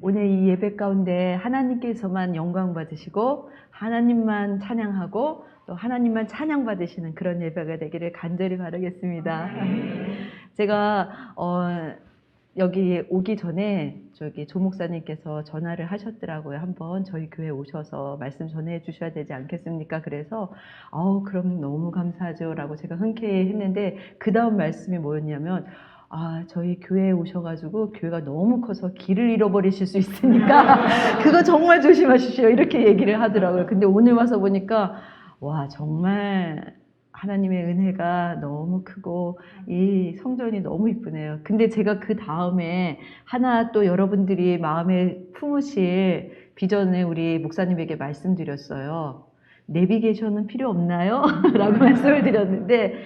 오늘 이 예배 가운데 하나님께서만 영광 받으시고 하나님만 찬양하고 또 하나님만 찬양 받으시는 그런 예배가 되기를 간절히 바라겠습니다. 제가 여기 오기 전에 저기 조 목사님께서 전화를 하셨더라고요. 한번 저희 교회 오셔서 말씀 전해 주셔야 되지 않겠습니까? 그래서 그럼 너무 감사하죠 라고 제가 흔쾌히 했는데 그 다음 말씀이 뭐였냐면 저희 교회에 오셔가지고 교회가 너무 커서 길을 잃어버리실 수 있으니까 그거 정말 조심하십시오 이렇게 얘기를 하더라고요. 근데 오늘 와서 보니까 와 정말 하나님의 은혜가 너무 크고 이 성전이 너무 이쁘네요. 근데 제가 그 다음에 하나 또 여러분들이 마음에 품으실 비전을 우리 목사님에게 말씀드렸어요. 내비게이션은 필요 없나요? 라고 말씀을 드렸는데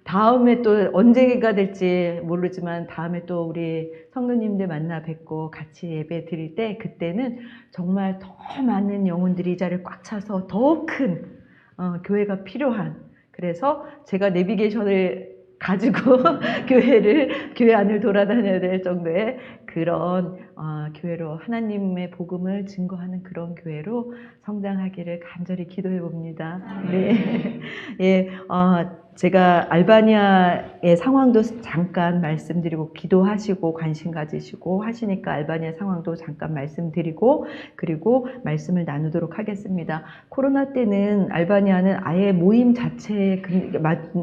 다음에 또 언제가 될지 모르지만 다음에 또 우리 성도님들 만나 뵙고 같이 예배 드릴 때 그때는 정말 더 많은 영혼들이 이 자리를 꽉 차서 더 큰 교회가 필요한, 그래서 제가 내비게이션을 가지고 교회 안을 돌아다녀야 될 정도의 그런 교회로, 하나님의 복음을 증거하는 그런 교회로 성장하기를 간절히 기도해 봅니다. 네. 예, 제가 알바니아의 상황도 잠깐 말씀드리고 기도하시고 관심 가지시고 하시니까 알바니아 상황도 잠깐 말씀드리고 그리고 말씀을 나누도록 하겠습니다. 코로나 때는 알바니아는 아예 모임 자체에,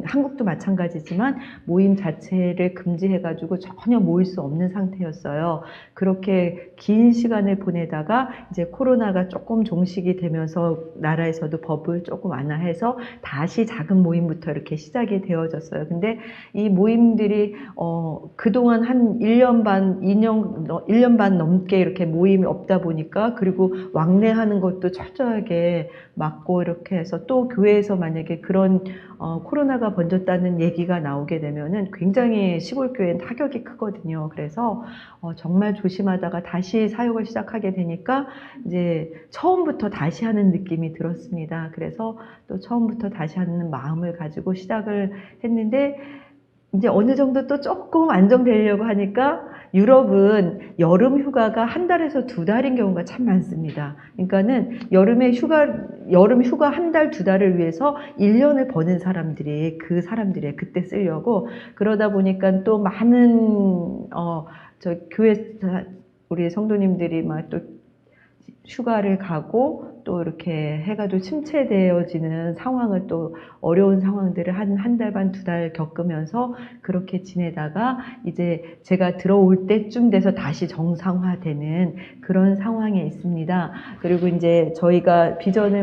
한국도 마찬가지지만 모임 자체를 금지해가지고 전혀 모일 수 없는 상태였어요. 그렇게 긴 시간을 보내다가 이제 코로나가 조금 종식이 되면서 나라에서도 법을 조금 완화해서 다시 작은 모임부터 이렇게 시작이 되어졌어요. 근데 이 모임들이 그동안 한 1년 반 넘게 이렇게 모임이 없다 보니까, 그리고 왕래하는 것도 철저하게 막고 이렇게 해서 또 교회에서 만약에 그런 코로나가 번졌다는 얘기가 나오게 되면은 굉장히 시골 교회는 타격이 크거든요. 그래서 정말 조심하다가 다시 사역을 시작하게 되니까 이제 처음부터 다시 하는 느낌이 들었습니다. 그래서 또 처음부터 다시 하는 마음을 가지고 시작을 했는데 이제 어느 정도 또 조금 안정되려고 하니까 유럽은 여름 휴가가 한 달에서 두 달인 경우가 참 많습니다. 그러니까는 여름 휴가 한 달, 두 달을 위해서 1년을 버는 사람들이 그때 쓰려고, 그러다 보니까 또 많은 저 교회 우리 성도님들이 막 또 휴가를 가고 또 이렇게 해가지고 침체되어지는 상황을, 또 어려운 상황들을 한 달 반, 두 달 겪으면서 그렇게 지내다가 이제 제가 들어올 때쯤 돼서 다시 정상화되는 그런 상황에 있습니다. 그리고 이제 저희가 비전을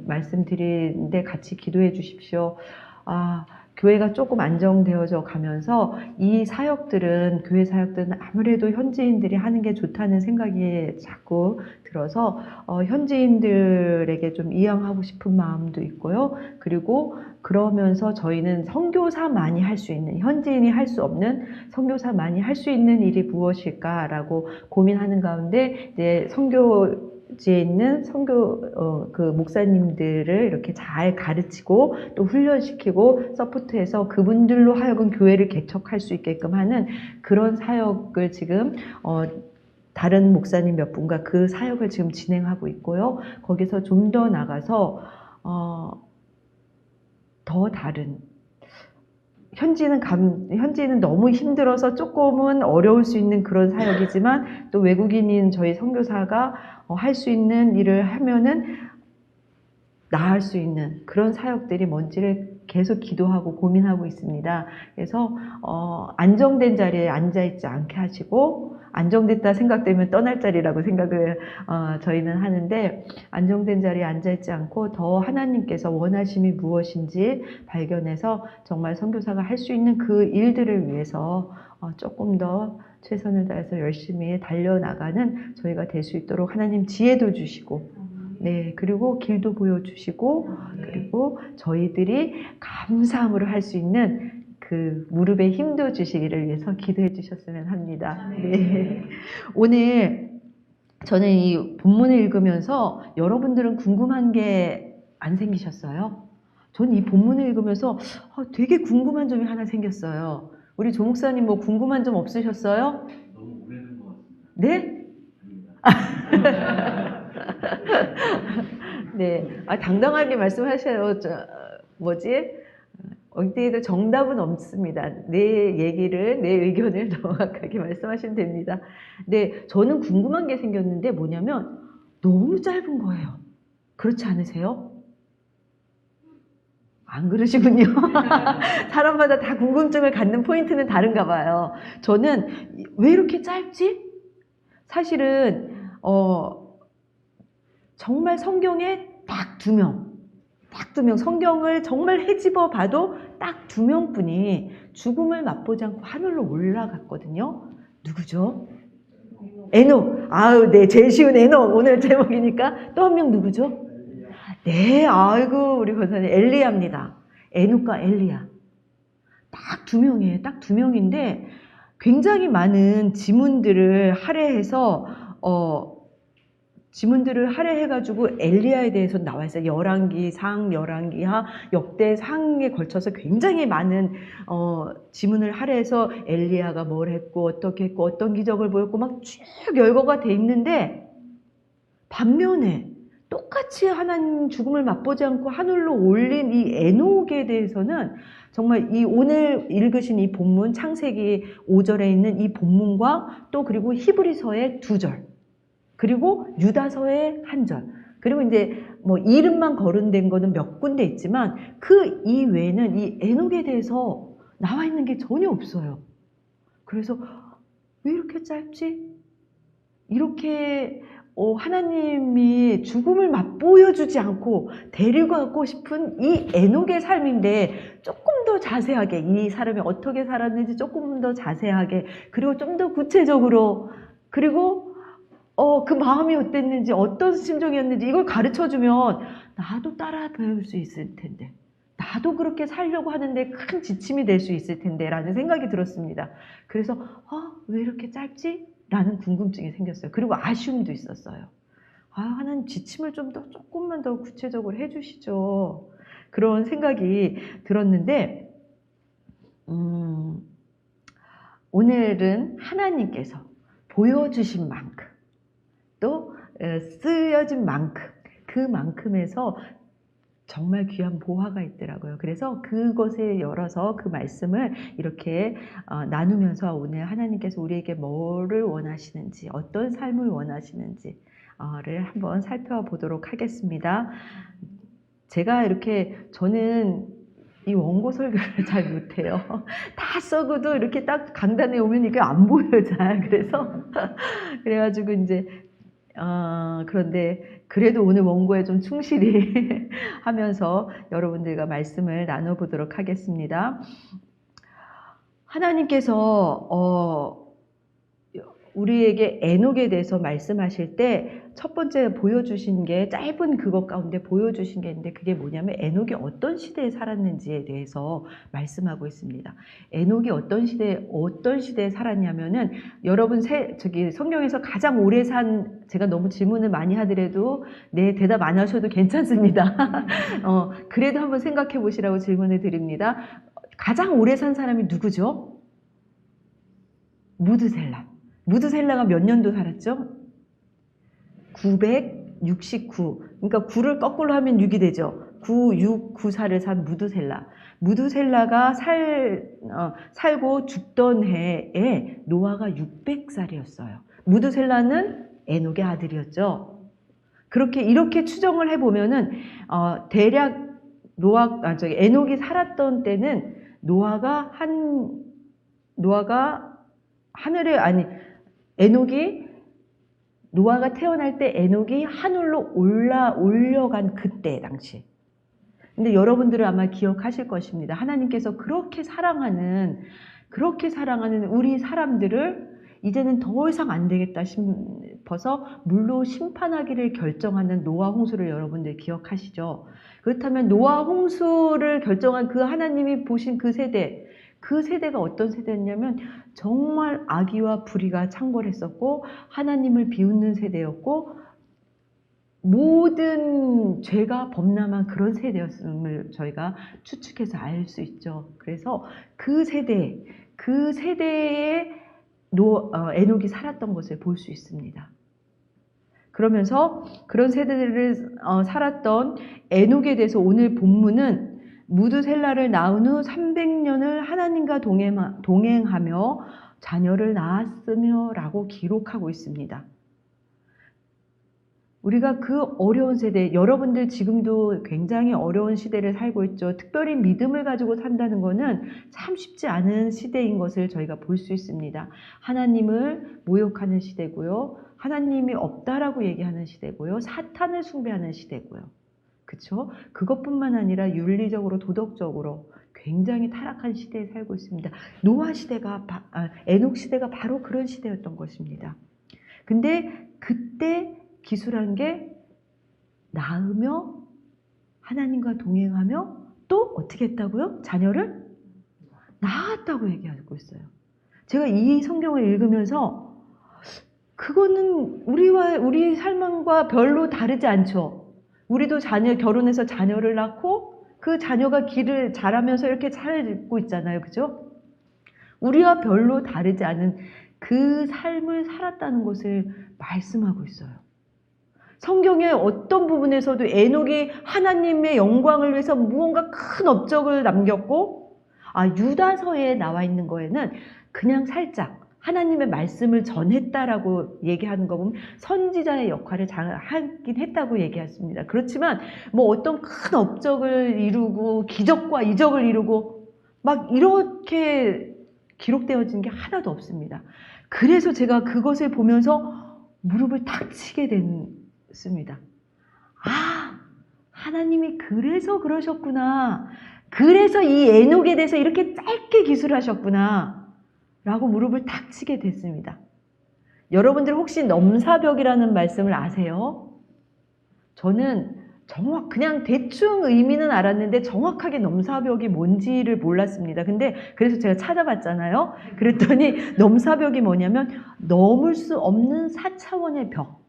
말씀드리는데 같이 기도해 주십시오. 교회가 조금 안정되어져 가면서 이 사역들은, 교회 사역들은 아무래도 현지인들이 하는 게 좋다는 생각이 자꾸 들어서 현지인들에게 좀 이양하고 싶은 마음도 있고요. 그리고 그러면서 저희는 선교사만이 할 수 있는, 현지인이 할 수 없는 선교사만이 할 수 있는 일이 무엇일까라고 고민하는 가운데 이제 지에 있는 그 목사님들을 이렇게 잘 가르치고 또 훈련시키고 서포트해서 그분들로 하여금 교회를 개척할 수 있게끔 하는 그런 사역을 지금 다른 목사님 몇 분과 그 사역을 지금 진행하고 있고요. 거기서 좀 더 나가서 더 다른, 현지인은 너무 힘들어서 조금은 어려울 수 있는 그런 사역이지만 또 외국인인 저희 선교사가 할 수 있는 일을 하면은 나을 수 있는 그런 사역들이 뭔지를 계속 기도하고 고민하고 있습니다. 그래서 안정된 자리에 앉아있지 않게 하시고, 안정됐다 생각되면 떠날 자리라고 생각을 저희는 하는데, 안정된 자리에 앉아있지 않고 더 하나님께서 원하심이 무엇인지 발견해서 정말 선교사가 할 수 있는 그 일들을 위해서 조금 더 최선을 다해서 열심히 달려나가는 저희가 될 수 있도록 하나님 지혜도 주시고, 네, 그리고 길도 보여주시고, 그리고 저희들이 감사함으로 할 수 있는 그 무릎에 힘도 주시기를 위해서 기도해 주셨으면 합니다. 네. 오늘 저는 이 본문을 읽으면서 여러분들은 궁금한 게 안 생기셨어요? 저는 이 본문을 읽으면서 되게 궁금한 점이 하나 생겼어요. 우리 조 목사님 뭐 궁금한 점 없으셨어요? 너무 오래된 것 같습니다. 네? 네, 당당하게 말씀하셔요. 어디에도 정답은 없습니다. 내 얘기를, 내 의견을 정확하게 말씀하시면 됩니다. 네, 저는 궁금한 게 생겼는데 뭐냐면 너무 짧은 거예요. 그렇지 않으세요? 안 그러시군요. 사람마다 다 궁금증을 갖는 포인트는 다른가 봐요. 저는 왜 이렇게 짧지? 사실은 정말 성경에 딱 두 명, 성경을 정말 헤집어 봐도 딱 2명뿐이 죽음을 맛보지 않고 하늘로 올라갔거든요. 누구죠? 에녹. 아유, 네, 제일 쉬운 에녹. 오늘 제목이니까. 또 한 명 누구죠? 네, 아이고, 우리 권사님 엘리야입니다. 에녹과 엘리야. 딱 2명이에요. 딱 2명인데 굉장히 많은 지문들을 할애해서 할애해가지고 엘리야에 대해서 나와 있어요. 열왕기상, 열왕기하, 역대상에 걸쳐서 굉장히 많은 지문을 할애해서 엘리야가 뭘 했고 어떻게 했고 어떤 기적을 보였고 막 쭉 열거가 돼 있는데 반면에 똑같이 하나님 죽음을 맛보지 않고 하늘로 올린 이 에녹에 대해서는 정말 이 오늘 읽으신 이 본문 창세기 5절에 있는 이 본문과 또 그리고 히브리서의 2절 그리고 유다서의 1절 그리고 이제 뭐 이름만 거론된 거는 몇 군데 있지만 그 이외에는 이 에녹에 대해서 나와 있는 게 전혀 없어요. 그래서 왜 이렇게 짧지? 이렇게 하나님이 죽음을 맛보여주지 않고 데려가고 싶은 이 에녹의 삶인데 조금 더 자세하게 이 사람이 어떻게 살았는지 조금 더 자세하게 그리고 좀 더 구체적으로 그리고 그 마음이 어땠는지 어떤 심정이었는지 이걸 가르쳐주면 나도 따라 배울 수 있을 텐데 나도 그렇게 살려고 하는데 큰 지침이 될 수 있을 텐데 라는 생각이 들었습니다. 그래서 왜 이렇게 짧지? 라는 궁금증이 생겼어요. 그리고 아쉬움도 있었어요. 하나님 지침을 조금만 더 구체적으로 해주시죠. 그런 생각이 들었는데 오늘은 하나님께서 보여주신 만큼 또 쓰여진 만큼 그만큼에서 정말 귀한 보화가 있더라고요. 그래서 그것에 열어서 그 말씀을 이렇게 나누면서 오늘 하나님께서 우리에게 뭐를 원하시는지 어떤 삶을 원하시는지를 한번 살펴보도록 하겠습니다. 제가 저는 이 원고 설교를 잘 못해요. 다 써고도 이렇게 딱 강단에 오면 이게 안 보여요, 잘. 그래가지고 이제 그런데 그래도 오늘 원고에 좀 충실히 하면서 여러분들과 말씀을 나눠보도록 하겠습니다. 하나님께서 우리에게 에녹에 대해서 말씀하실 때 첫 번째 보여주신 게 짧은 그것 가운데 보여주신 게 있는데 그게 뭐냐면 에녹이 어떤 시대에 살았는지에 대해서 말씀하고 있습니다. 에녹이 어떤 시대에 살았냐면은 여러분 성경에서 가장 오래 제가 너무 질문을 많이 하더라도 네 대답 안 하셔도 괜찮습니다. 그래도 한번 생각해 보시라고 질문을 드립니다. 가장 오래 산 사람이 누구죠? 무드셀라가 몇 년도 살았죠? 969. 그러니까 9를 거꾸로 하면 6이 되죠. 9, 6, 9, 4를 산 무드셀라. 무드셀라가 살고 죽던 해에 노아가 600살이었어요. 무드셀라는 에녹의 아들이었죠. 이렇게 추정을 해보면은 대략 에녹이 살았던 때는 노아가 태어날 때 에녹이 하늘로 올려간 그때 당시. 근데 여러분들은 아마 기억하실 것입니다. 하나님께서 그렇게 사랑하는 우리 사람들을 이제는 더 이상 안 되겠다 싶어서 물로 심판하기를 결정하는 노아 홍수를 여러분들 기억하시죠? 그렇다면 노아 홍수를 결정한 그 하나님이 보신 그 세대가 어떤 세대였냐면 정말 악의와 불의가 창궐했었고 하나님을 비웃는 세대였고 모든 죄가 범람한 그런 세대였음을 저희가 추측해서 알 수 있죠. 그래서 그 세대에 에녹이 살았던 것을 볼 수 있습니다. 그러면서 그런 세대들을 살았던 에녹에 대해서 오늘 본문은 무드셀라를 낳은 후 300년을 하나님과 동행하며 자녀를 낳았으며 라고 기록하고 있습니다. 우리가 그 어려운 세대, 여러분들 지금도 굉장히 어려운 시대를 살고 있죠. 특별히 믿음을 가지고 산다는 것은 참 쉽지 않은 시대인 것을 저희가 볼 수 있습니다. 하나님을 모욕하는 시대고요. 하나님이 없다라고 얘기하는 시대고요. 사탄을 숭배하는 시대고요. 그렇죠? 그것뿐만 아니라 윤리적으로 도덕적으로 굉장히 타락한 시대에 살고 있습니다. 노아 시대가 에녹 시대가 바로 그런 시대였던 것입니다. 근데 그때 기술한 게 낳으며 하나님과 동행하며 또 어떻게 했다고요? 자녀를 낳았다고 얘기하고 있어요. 제가 이 성경을 읽으면서 그거는 우리 삶과 별로 다르지 않죠. 우리도 결혼해서 자녀를 낳고 그 자녀가 길을 자라면서 이렇게 살고 있잖아요. 그죠? 우리와 별로 다르지 않은 그 삶을 살았다는 것을 말씀하고 있어요. 성경의 어떤 부분에서도 에녹이 하나님의 영광을 위해서 무언가 큰 업적을 남겼고, 유다서에 나와 있는 거에는 그냥 살짝 하나님의 말씀을 전했다라고 얘기하는 거 보면 선지자의 역할을 하긴 했다고 얘기했습니다. 그렇지만 뭐 어떤 큰 업적을 이루고 기적과 이적을 이루고 막 이렇게 기록되어진 게 하나도 없습니다. 그래서 제가 그것을 보면서 무릎을 탁 치게 됐습니다. 하나님이 그래서 그러셨구나. 그래서 이 에녹에 대해서 이렇게 짧게 기술하셨구나. 라고 무릎을 탁 치게 됐습니다. 여러분들 혹시 넘사벽이라는 말씀을 아세요? 저는 그냥 대충 의미는 알았는데 정확하게 넘사벽이 뭔지를 몰랐습니다. 근데 그래서 제가 찾아봤잖아요. 그랬더니 넘사벽이 뭐냐면 넘을 수 없는 4차원의 벽.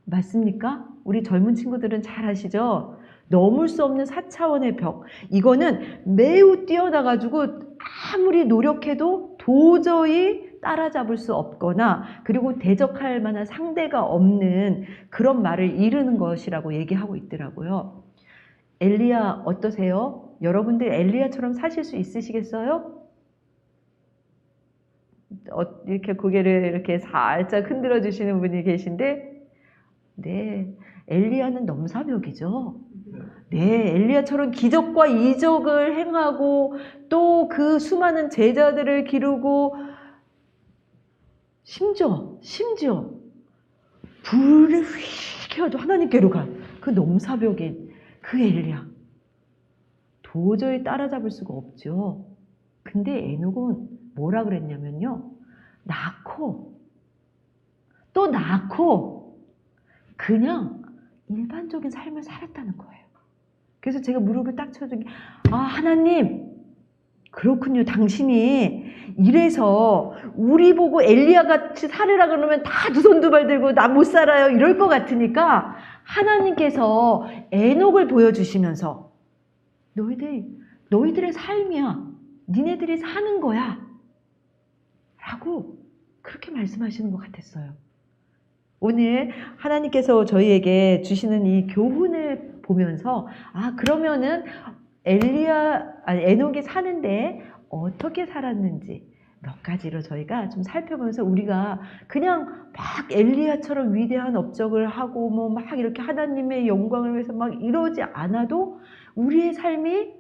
맞습니까? 우리 젊은 친구들은 잘 아시죠? 넘을 수 없는 4차원의 벽. 이거는 매우 뛰어나가지고 아무리 노력해도 도저히 따라잡을 수 없거나 그리고 대적할 만한 상대가 없는 그런 말을 이루는 것이라고 얘기하고 있더라고요. 엘리야 어떠세요? 여러분들 엘리야처럼 사실 수 있으시겠어요? 이렇게 고개를 이렇게 살짝 흔들어 주시는 분이 계신데, 네, 엘리야는 넘사벽이죠. 네, 엘리야처럼 기적과 이적을 행하고 또 그 수많은 제자들을 기르고 심지어 불을 휙 켜도 하나님께로 간 그 넘사벽인 그 엘리야 도저히 따라잡을 수가 없죠. 근데 에녹은 뭐라 그랬냐면요, 낳고 또 낳고 그냥 일반적인 삶을 살았다는 거예요. 그래서 제가 무릎을 딱 쳐준 게, 하나님, 그렇군요. 당신이 이래서 우리 보고 엘리야 같이 살으라 그러면 다 두 손 두 발 들고 나 못 살아요 이럴 것 같으니까 하나님께서 에녹을 보여주시면서 너희들의 삶이야. 니네들이 사는 거야. 라고 그렇게 말씀하시는 것 같았어요. 오늘 하나님께서 저희에게 주시는 이 교훈을 보면서 그러면은 에녹이 사는데 어떻게 살았는지 몇 가지로 저희가 좀 살펴보면서 우리가 그냥 막 엘리야처럼 위대한 업적을 하고 뭐 막 이렇게 하나님의 영광을 위해서 막 이러지 않아도 우리의 삶이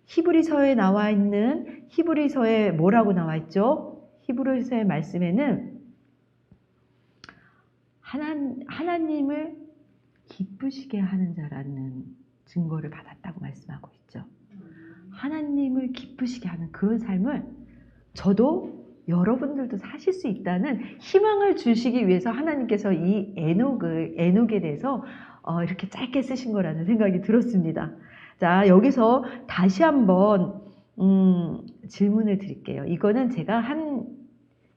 히브리서에 나와 있는 히브리서에 뭐라고 나와 있죠? 히브리서의 말씀에는 하나님을 기쁘시게 하는 자라는 증거를 받았다고 말씀하고 있죠. 하나님을 기쁘시게 하는 그런 삶을 저도 여러분들도 사실 수 있다는 희망을 주시기 위해서 하나님께서 이 에녹에 대해서 이렇게 짧게 쓰신 거라는 생각이 들었습니다. 자, 여기서 다시 한번 질문을 드릴게요. 이거는 제가 한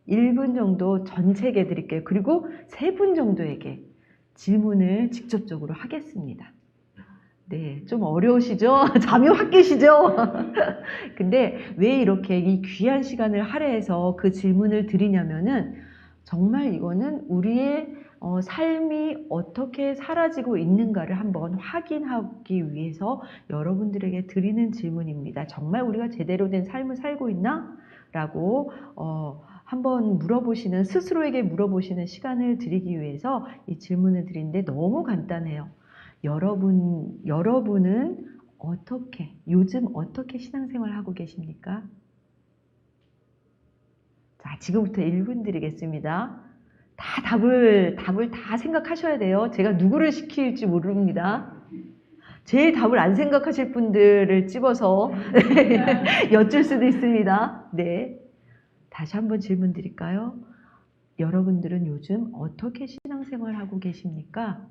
1분 정도 전체에게 드릴게요. 그리고 3분 정도에게 질문을 직접적으로 하겠습니다. 네, 좀 어려우시죠? 잠이 확 깨시죠? 근데 왜 이렇게 이 귀한 시간을 할애해서 그 질문을 드리냐면은 정말 이거는 우리의 삶이 어떻게 사라지고 있는가를 한번 확인하기 위해서 여러분들에게 드리는 질문입니다. 정말 우리가 제대로 된 삶을 살고 있나? 라고 한번 물어보시는, 스스로에게 물어보시는 시간을 드리기 위해서 이 질문을 드리는데 너무 간단해요. 여러분은 요즘 어떻게 신앙생활 하고 계십니까? 자, 지금부터 1분 드리겠습니다. 다 답을 다 생각하셔야 돼요. 제가 누구를 시킬지 모릅니다. 제일 답을 안 생각하실 분들을 집어서 여쭐 수도 있습니다. 네. 다시 한번 질문 드릴까요? 여러분들은 요즘 어떻게 신앙생활 하고 계십니까?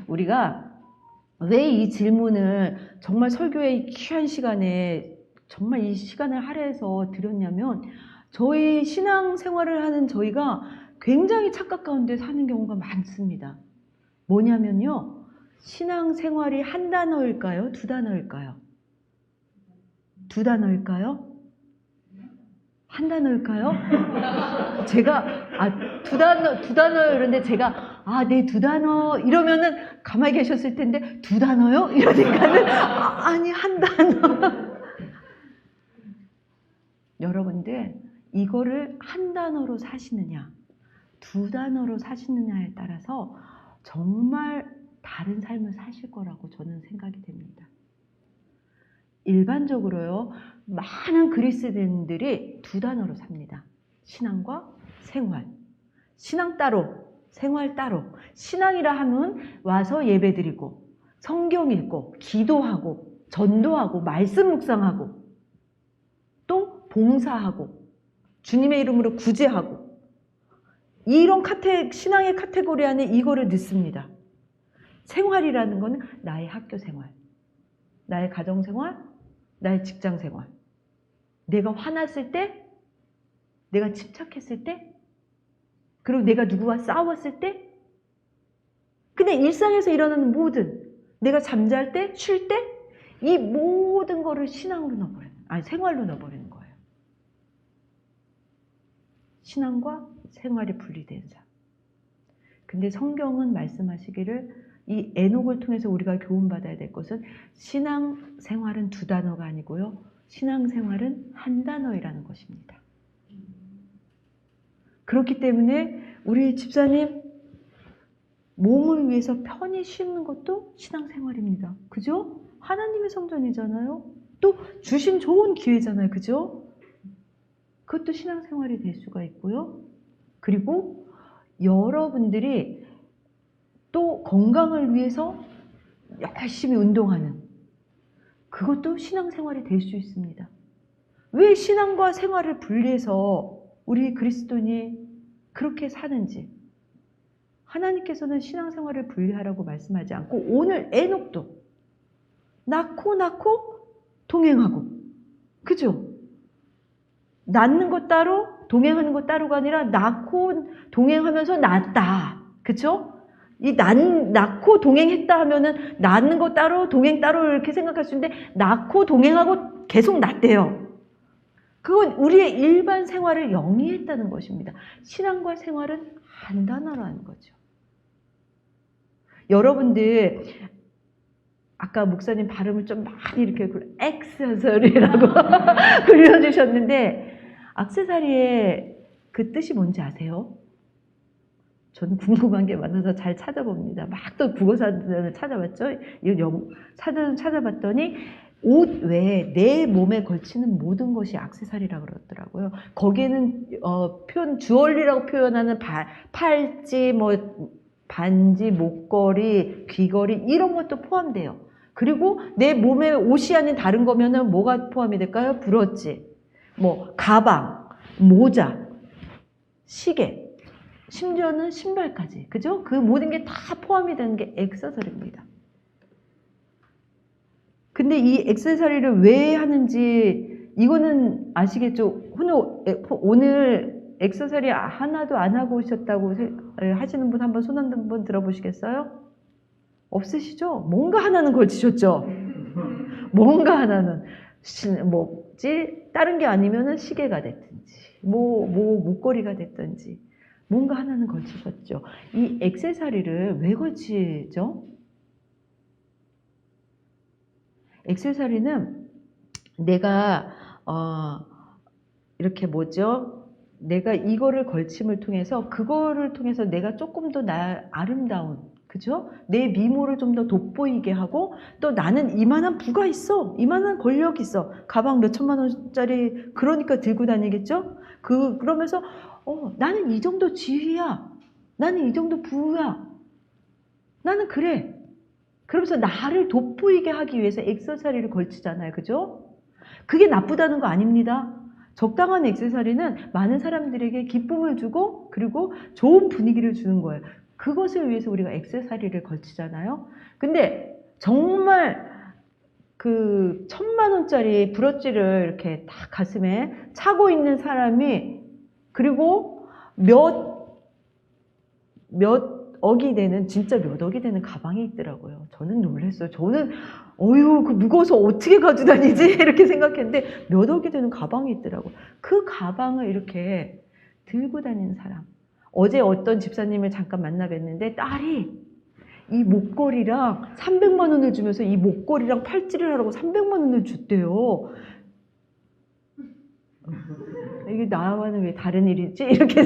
우리가 왜 이 질문을 정말 설교의 귀한 시간에 정말 이 시간을 할애해서 드렸냐면 저희 신앙생활을 하는 저희가 굉장히 착각 가운데 사는 경우가 많습니다. 뭐냐면요. 신앙생활이 한 단어일까요? 두 단어일까요? 두 단어일까요? 한 단어일까요? 제가 두 단어 이런데 제가 네, 두 단어 이러면은 가만히 계셨을 텐데 두 단어요? 이러니까는 아니, 한 단어. 여러분들 이거를 한 단어로 사시느냐 두 단어로 사시느냐에 따라서 정말 다른 삶을 사실 거라고 저는 생각이 됩니다. 일반적으로요, 많은 그리스도인들이 두 단어로 삽니다. 신앙과 생활. 신앙 따로, 생활 따로. 신앙이라 하면 와서 예배드리고 성경 읽고 기도하고 전도하고 말씀 묵상하고 또 봉사하고 주님의 이름으로 구제하고 이런 신앙의 카테고리 안에 이거를 넣습니다. 생활이라는 것은 나의 학교 생활, 나의 가정 생활, 나의 직장 생활, 내가 화났을 때, 내가 집착했을 때, 그리고 내가 누구와 싸웠을 때, 그냥 일상에서 일어나는 모든, 내가 잠잘 때, 쉴 때, 이 모든 거를 신앙으로 생활로 넣어버리는 거예요. 신앙과 생활이 분리된 삶. 근데 성경은 말씀하시기를 이 에녹을 통해서 우리가 교훈받아야 될 것은 신앙생활은 두 단어가 아니고요. 신앙생활은 한 단어이라는 것입니다. 그렇기 때문에 우리 집사님 몸을 위해서 편히 쉬는 것도 신앙생활입니다. 그죠? 하나님의 성전이잖아요. 또 주신 좋은 기회잖아요. 그죠? 그것도 신앙생활이 될 수가 있고요. 그리고 여러분들이 또 건강을 위해서 열심히 운동하는 그것도 신앙생활이 될 수 있습니다. 왜 신앙과 생활을 분리해서 우리 그리스도인이 그렇게 사는지 하나님께서는 신앙생활을 분리하라고 말씀하지 않고 오늘 에녹도 낳고 동행하고 그죠? 낳는 것 따로 동행하는 것 따로가 아니라 낳고 동행하면서 낳았다. 그쵸? 이 낳고 동행했다 하면은 낳는 거 따로 동행 따로 이렇게 생각할 수 있는데 낳고 동행하고 계속 낳대요. 그건 우리의 일반 생활을 영위했다는 것입니다. 신앙과 생활은 한 단어라는 거죠. 여러분들 아까 목사님 발음을 좀 많이 이렇게 액세서리라고 불러주셨는데 악세사리의 그 뜻이 뭔지 아세요? 저는 궁금한 게 많아서 잘 찾아봅니다. 막 또 국어사전을 찾아봤죠. 찾아봤더니 옷 외에 내 몸에 걸치는 모든 것이 액세서리라고 그러더라고요. 거기에는 주얼리라고 표현하는 팔찌, 반지, 목걸이, 귀걸이 이런 것도 포함돼요. 그리고 내 몸에 옷이 아닌 다른 거면은 뭐가 포함이 될까요? 브로치, 가방, 모자, 시계. 심지어는 신발까지. 그죠? 그 모든 게 다 포함이 되는 게 액세서리입니다. 근데 이 액세서리를 왜 하는지 이거는 아시겠죠? 오늘 액세서리 하나도 안 하고 오셨다고 하시는 분 한번 손 한번 들어보시겠어요? 없으시죠? 뭔가 하나는 걸치셨죠? 뭔가 하나는 됐든지 다른 게 아니면은 시계가 됐든지 목걸이가 됐든지 뭔가 하나는 걸치셨죠. 이 액세서리를 왜 걸치죠? 액세서리는 내가 이렇게 내가 이거를 걸침을 통해서 그거를 통해서 내가 조금 더 아름다운, 그죠? 내 미모를 좀 더 돋보이게 하고, 또 나는 이만한 부가 있어, 이만한 권력이 있어. 가방 몇 천만 원짜리 그러니까 들고 다니겠죠? 그러면서 나는 이 정도 지위야, 나는 이 정도 부야, 나는 그래. 그러면서 나를 돋보이게 하기 위해서 액세서리를 걸치잖아요, 그죠? 그게 나쁘다는 거 아닙니다. 적당한 액세서리는 많은 사람들에게 기쁨을 주고 그리고 좋은 분위기를 주는 거예요. 그것을 위해서 우리가 액세서리를 걸치잖아요. 근데 정말 그 1000만 원짜리 브로치를 이렇게 딱 가슴에 차고 있는 사람이, 그리고 몇 억이 되는, 진짜 몇 억이 되는 가방이 있더라고요. 저는 놀랐어요. 저는 그 무거워서 어떻게 가지고 다니지? 이렇게 생각했는데 몇 억이 되는 가방이 있더라고요. 그 가방을 이렇게 들고 다니는 사람. 어제 어떤 집사님을 잠깐 만나 뵀는데 딸이 이 목걸이랑 300만 원을 주면서 이 목걸이랑 팔찌를 하라고 300만 원을 줬대요. 이게 나와는 왜 다른 일이지? 이렇게.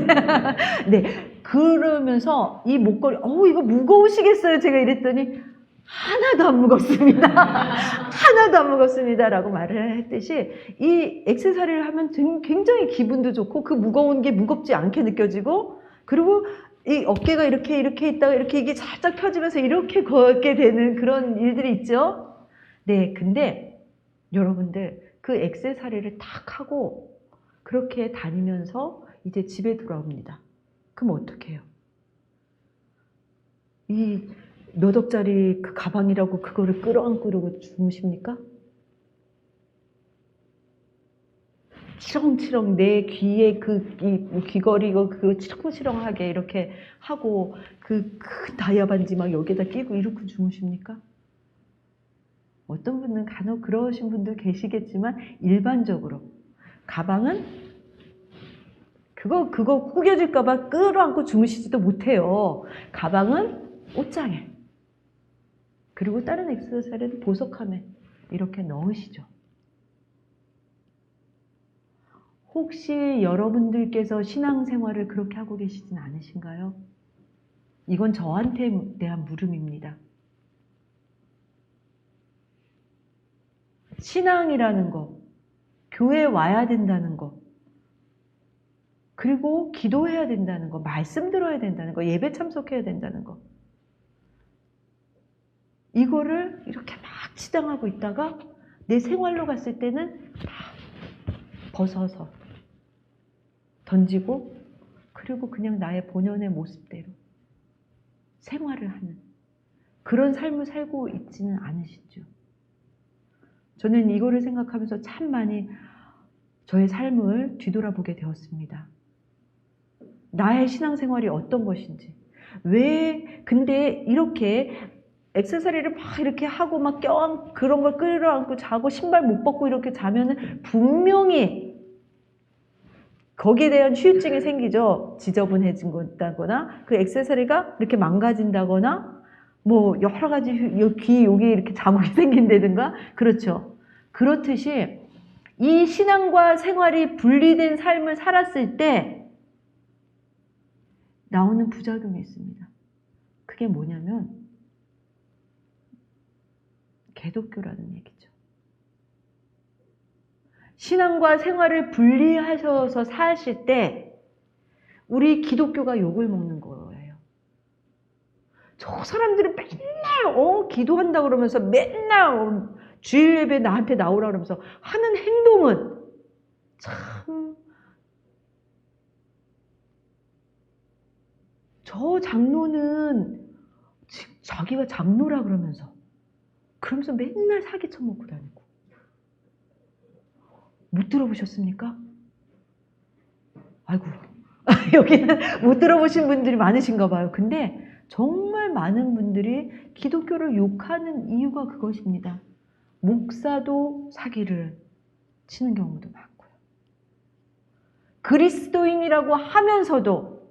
네. 그러면서 이 목걸이, 이거 무거우시겠어요? 제가 이랬더니, 하나도 안 무겁습니다. 하나도 안 무겁습니다. 라고 말을 했듯이, 이 액세서리를 하면 굉장히 기분도 좋고, 그 무거운 게 무겁지 않게 느껴지고, 그리고 이 어깨가 이렇게 있다가 이렇게 이게 살짝 펴지면서 이렇게 걷게 되는 그런 일들이 있죠? 네. 근데 여러분들, 그 액세서리를 탁 하고, 그렇게 다니면서 이제 집에 돌아옵니다. 그럼 어떻게 해요? 이 몇 억짜리 그 가방이라고 그거를 끌어안고 이러고 주무십니까? 치렁치렁 내 귀에 귀걸이 그거 치렁치렁하게 이렇게 하고 그 큰 다이아 반지 막 여기에다 끼고 이러고 주무십니까? 어떤 분은 간혹 그러신 분들 계시겠지만 일반적으로 가방은 그거 구겨질까봐 끌어안고 주무시지도 못해요. 가방은 옷장에, 그리고 다른 액세서리는 보석함에 이렇게 넣으시죠. 혹시 여러분들께서 신앙생활을 그렇게 하고 계시진 않으신가요? 이건 저한테 대한 물음입니다. 신앙이라는 거, 교회에 와야 된다는 거, 그리고 기도해야 된다는 거, 말씀 들어야 된다는 거, 예배 참석해야 된다는 거, 이거를 이렇게 막 치장하고 있다가 내 생활로 갔을 때는 다 벗어서 던지고, 그리고 그냥 나의 본연의 모습대로 생활을 하는 그런 삶을 살고 있지는 않으시죠. 저는 이거를 생각하면서 참 많이 저의 삶을 뒤돌아보게 되었습니다. 나의 신앙생활이 어떤 것인지, 왜 근데 이렇게 액세서리를 막 이렇게 하고 막 그런 걸 끌어안고 자고 신발 못 벗고 이렇게 자면은 분명히 거기에 대한 후유증이 생기죠. 지저분해진다거나 그 액세서리가 이렇게 망가진다거나 뭐 여러 가지 귀 여기 이렇게 자국이 생긴다든가, 그렇죠. 그렇듯이 이 신앙과 생활이 분리된 삶을 살았을 때 나오는 부작용이 있습니다. 그게 뭐냐면 개독교라는 얘기죠. 신앙과 생활을 분리하셔서 사실 때 우리 기독교가 욕을 먹는 거예요. 저 사람들은 맨날 기도한다 그러면서 맨날 주일 예배 나한테 나오라 그러면서 하는 행동은 참, 저 장로는 자기가 장로라 그러면서 맨날 사기 쳐먹고 다니고. 못 들어보셨습니까? 아이고, 여기는 못 들어보신 분들이 많으신가 봐요. 근데 정말 많은 분들이 기독교를 욕하는 이유가 그것입니다. 목사도 사기를 치는 경우도 많고요. 그리스도인이라고 하면서도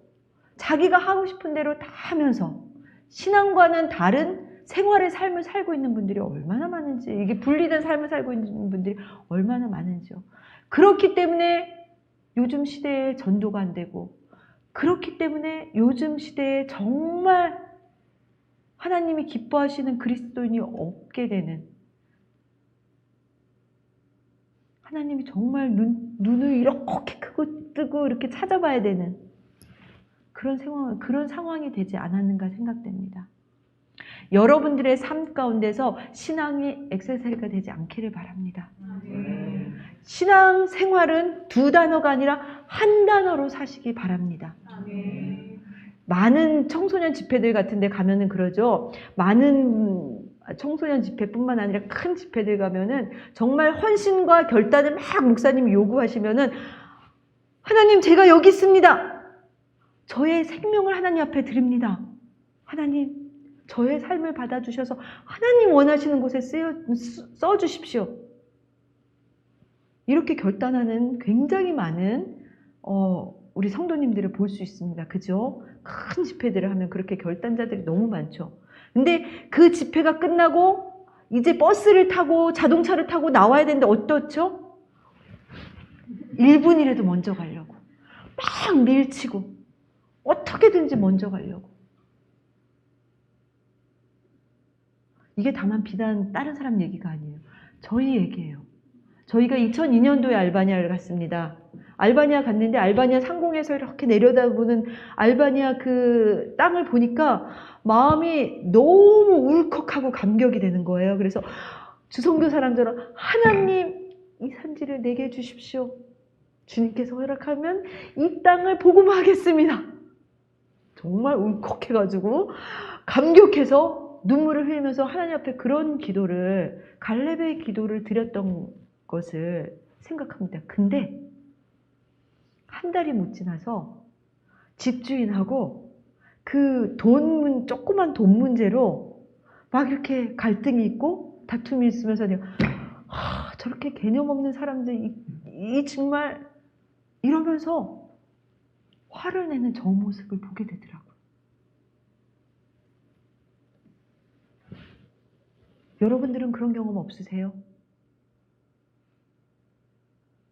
자기가 하고 싶은 대로 다 하면서 신앙과는 다른 생활의 삶을 살고 있는 분들이 얼마나 많은지, 이게 분리된 삶을 살고 있는 분들이 얼마나 많은지요. 그렇기 때문에 요즘 시대에 전도가 안 되고, 그렇기 때문에 요즘 시대에 정말 하나님이 기뻐하시는 그리스도인이 없게 되는, 하나님이 정말 눈을 이렇게 크고 뜨고 이렇게 찾아봐야 되는 그런 상황이 되지 않았는가 생각됩니다. 여러분들의 삶 가운데서 신앙이 액세서리가 되지 않기를 바랍니다. 신앙 생활은 두 단어가 아니라 한 단어로 사시기 바랍니다. 많은 청소년 집회들 같은 데 가면은 그러죠. 많은 청소년 집회뿐만 아니라 큰 집회들 가면은 정말 헌신과 결단을 막 목사님이 요구하시면은, 하나님, 제가 여기 있습니다. 저의 생명을 하나님 앞에 드립니다. 하나님, 저의 삶을 받아주셔서 하나님 원하시는 곳에 써주십시오. 이렇게 결단하는 굉장히 많은 우리 성도님들을 볼 수 있습니다. 그죠? 큰 집회들을 하면 그렇게 결단자들이 너무 많죠. 근데 그 집회가 끝나고 이제 버스를 타고 자동차를 타고 나와야 되는데 어떻죠? 1분이라도 먼저 가려고 막 밀치고 어떻게든지 먼저 가려고. 이게 다만 비단 다른 사람 얘기가 아니에요. 저희 얘기예요. 저희가 2002년도에 알바니아를 갔습니다. 알바니아 갔는데 알바니아 상공에서 이렇게 내려다보는 알바니아 그 땅을 보니까 마음이 너무 울컥하고 감격이 되는 거예요. 그래서 주성교 사람처럼, 하나님, 이 산지를 내게 주십시오. 주님께서 허락하면 이 땅을 복음화하겠습니다. 정말 울컥해가지고 감격해서 눈물을 흘리면서 하나님 앞에 그런 기도를, 갈렙의 기도를 드렸던 것을 생각합니다. 근데 한 달이 못 지나서 집주인하고 그 조그만 돈 문제로 막 이렇게 갈등이 있고 다툼이 있으면서 내가 저렇게 개념 없는 사람들 이 정말 이러면서 화를 내는 저 모습을 보게 되더라고요. 여러분들은 그런 경험 없으세요?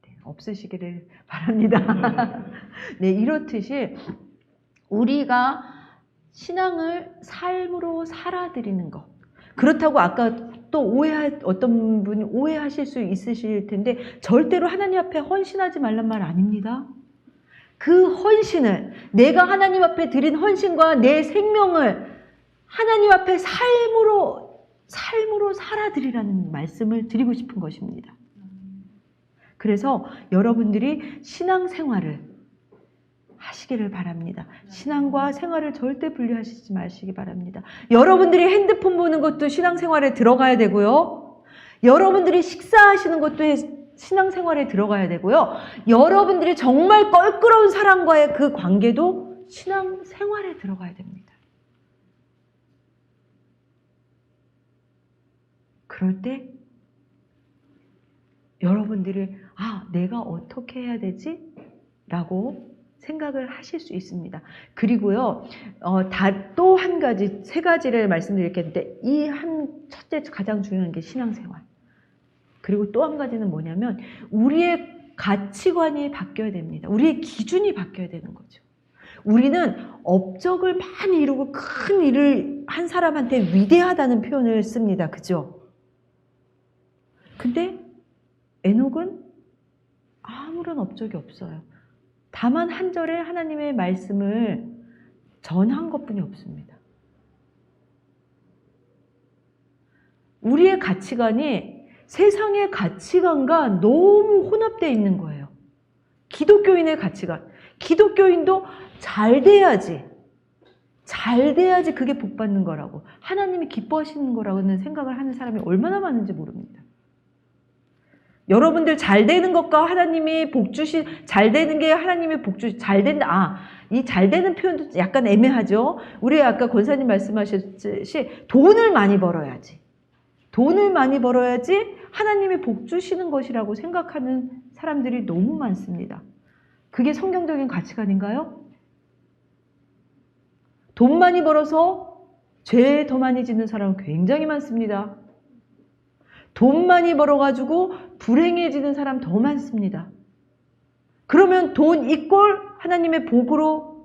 네, 없으시기를 바랍니다. 네, 이렇듯이 우리가 신앙을 삶으로 살아드리는 것. 그렇다고 아까 또 어떤 분이 오해하실 수 있으실 텐데, 절대로 하나님 앞에 헌신하지 말란 말 아닙니다. 그 헌신을, 내가 하나님 앞에 드린 헌신과 내 생명을 하나님 앞에 삶으로 살아드리라는 말씀을 드리고 싶은 것입니다. 그래서 여러분들이 신앙생활을 하시기를 바랍니다. 신앙과 생활을 절대 분리하시지 마시기 바랍니다. 여러분들이 핸드폰 보는 것도 신앙생활에 들어가야 되고요. 여러분들이 식사하시는 것도 신앙생활에 들어가야 되고요. 여러분들이 정말 껄끄러운 사람과의 그 관계도 신앙생활에 들어가야 됩니다. 그럴 때 여러분들이 내가 어떻게 해야 되지? 라고 생각을 하실 수 있습니다. 그리고요, 또 한 가지, 세 가지를 말씀드릴 게 있는데, 첫째 가장 중요한 게 신앙생활. 그리고 또 한 가지는 뭐냐면, 우리의 가치관이 바뀌어야 됩니다. 우리의 기준이 바뀌어야 되는 거죠. 우리는 업적을 많이 이루고 큰 일을 한 사람한테 위대하다는 표현을 씁니다. 그죠? 근데 에녹은 아무런 업적이 없어요. 다만 한 절에 하나님의 말씀을 전한 것뿐이 없습니다. 우리의 가치관이 세상의 가치관과 너무 혼합되어 있는 거예요. 기독교인의 가치관. 기독교인도 잘 돼야지 그게 복 받는 거라고, 하나님이 기뻐하시는 거라고는 생각을 하는 사람이 얼마나 많은지 모릅니다. 여러분들 잘 되는 것과 하나님이 잘 되는 게 하나님의 잘 된다. 이 잘 되는 표현도 약간 애매하죠. 우리 아까 권사님 말씀하셨듯이 돈을 많이 벌어야지. 돈을 많이 벌어야지 하나님이 복 주시는 것이라고 생각하는 사람들이 너무 많습니다. 그게 성경적인 가치관인가요? 돈 많이 벌어서 죄 더 많이 짓는 사람은 굉장히 많습니다. 돈 많이 벌어가지고 불행해지는 사람 더 많습니다. 그러면 돈 이꼴 하나님의 복으로.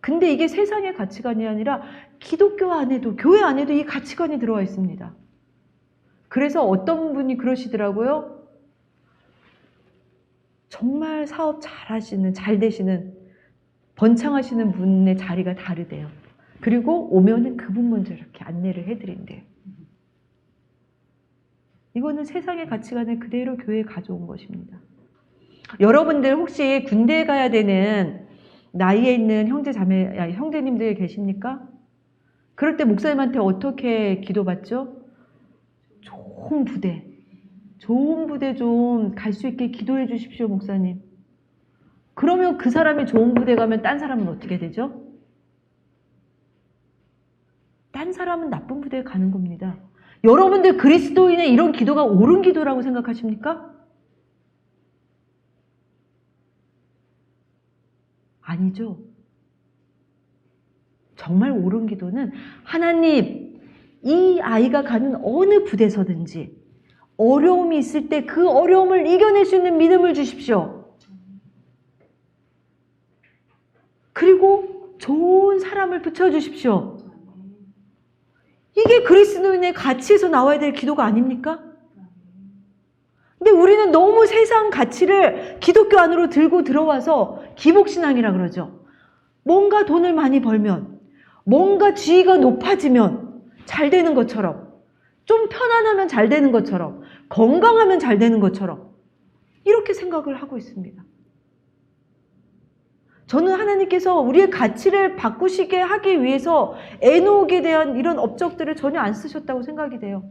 근데 이게 세상의 가치관이 아니라 기독교 안에도, 교회 안에도 이 가치관이 들어와 있습니다. 그래서 어떤 분이 그러시더라고요. 정말 사업 잘 하시는, 잘 되시는, 번창하시는 분의 자리가 다르대요. 그리고 오면은 그분 먼저 이렇게 안내를 해드린대요. 이거는 세상의 가치관을 그대로 교회에 가져온 것입니다. 여러분들 혹시 군대에 가야 되는 나이에 있는 형제님들 계십니까? 그럴 때 목사님한테 어떻게 기도받죠? 좋은 부대 좀 갈 수 있게 기도해 주십시오, 목사님. 그러면 그 사람이 좋은 부대 가면 딴 사람은 어떻게 되죠? 딴 사람은 나쁜 부대에 가는 겁니다. 여러분들 그리스도인의 이런 기도가 옳은 기도라고 생각하십니까? 아니죠. 정말 옳은 기도는 하나님, 이 아이가 가는 어느 부대서든지 어려움이 있을 때 그 어려움을 이겨낼 수 있는 믿음을 주십시오. 그리고 좋은 사람을 붙여주십시오. 이게 그리스도인의 가치에서 나와야 될 기도가 아닙니까? 근데 우리는 너무 세상 가치를 기독교 안으로 들고 들어와서 기복신앙이라 그러죠. 뭔가 돈을 많이 벌면, 뭔가 지위가 높아지면 잘 되는 것처럼, 좀 편안하면 잘 되는 것처럼, 건강하면 잘 되는 것처럼 이렇게 생각을 하고 있습니다. 저는 하나님께서 우리의 가치를 바꾸시게 하기 위해서 에녹에 대한 이런 업적들을 전혀 안 쓰셨다고 생각이 돼요.